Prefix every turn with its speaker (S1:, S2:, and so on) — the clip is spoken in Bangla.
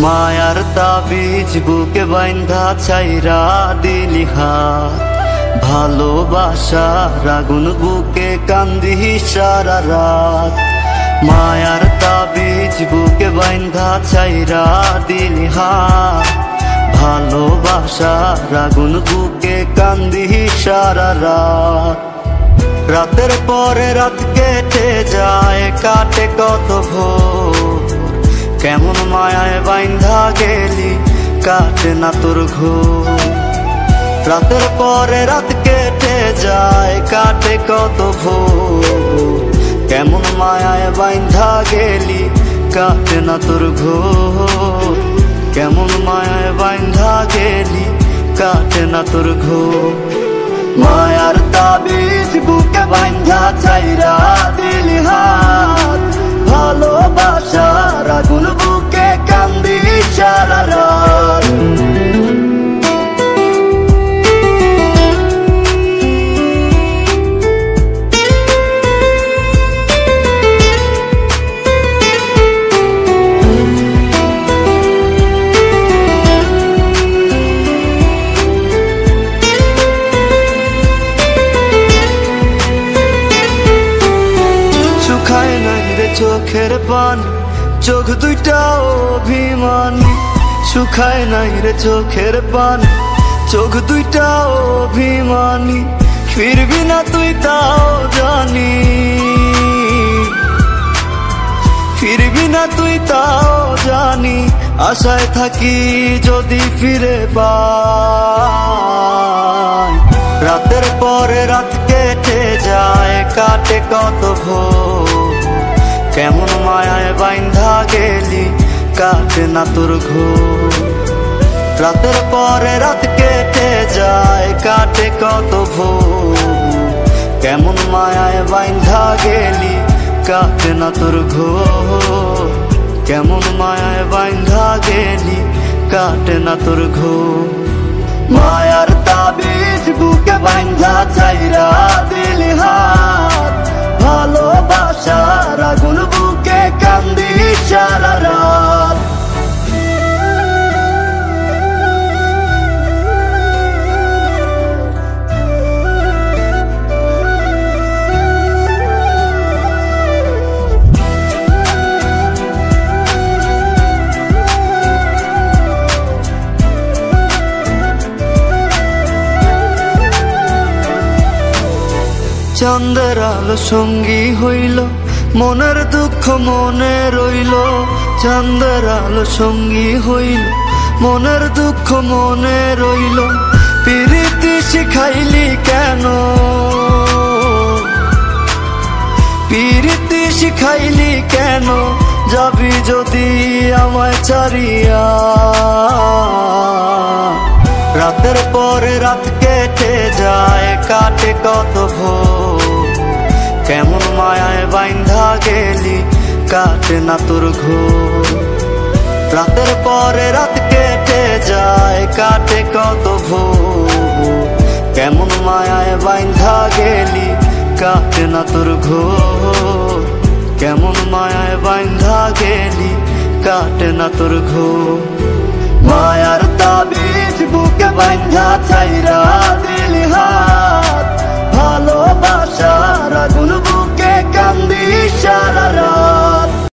S1: মায়ার তাবিজ বুকে বাইন্ধা ছাইরা দিলি হাত, ভালোবাসার আগুন বুকে কান্দি সারা রাত। মায়ার তাবিজ বুকে বাইন্ধা ছাইরা দিলি হাত, ভালোবাসার আগুন বুকে কান্দি সারা রাত। রাতের পরে রাত কেটে যায়, কাটে কত ভোর, কেমন মায়ায় বাইন্ধা গেলি কাটে না তোর ঘোর। রাতের পরে রাত কেটে যায়, কাটে কত ভোর, কেমন মায়ায় বাইন্ধা গেলি কাটে না তোর ঘোর। কেমন মায়ায় বাইন্ধা গেলি কাটে না তোর ঘোর। মায়ার তাবিজ বুকে বাইন্ধা ছাইরা দিলি হাত, ভালোবাসার আগুন বুকে কান্দি সারা রাত। চোখের পানি, চোখ দুইটা অভিমানী, শুকায় নাই রে চোখের পানি, চোখ দুইটা অভিমানী। ফিরবি না তুই তাও জানি, ফিরবি না তুই তাও জানি। আশায় থাকি যদি ফিরে পাই, রাতের পরে রাত কেটে যায়, কাটে কত ভোর, কেমন মায়ায় বাইন্ধা গেলি কাটে না তোর ঘোর। রাতের পরে রাত কেটে যায়, কাটে কত ভোর, কেমন মায়ায় বাইন্ধা গেলি কাটে না তোর ঘোর। কেমন মায়ায় বাইন্ধা গেলি কাটে না তোর ঘোর। মায়ার তাবিজ বুকে বাইন্ধা ছাইরা দিলি হাত, ভালোবাসার আগুন বুকে কান্দি সারা রাত। চাঁদের আলো সঙ্গী হইল, মনের দুঃখ মনে রইল। চাঁদের আলো সঙ্গী হইল, মনের দুঃখ মনে রইল। প্রীতি শিখাইলি কেন, প্রীতি শিখাইলি কেন, যাবি যদি আমায় ছাড়িয়া। রাতের পরে রাত কেটে যায়, কাটে কত ভোর, কেমন মায়ায় বাইন্ধা গেলি কাটে না তোর ঘোর। রাতের পরে রাত কেটে যায়, কাটে কত ভোর, কেমন মায়ায় বাইন্ধা গেলি কাটে না তোর ঘোর। কেমন মায়ায় বাইন্ধা গেলি কাটে না তোর ঘোর। মায়ার তাবিজ বুকে বাইন্ধা ছাইরা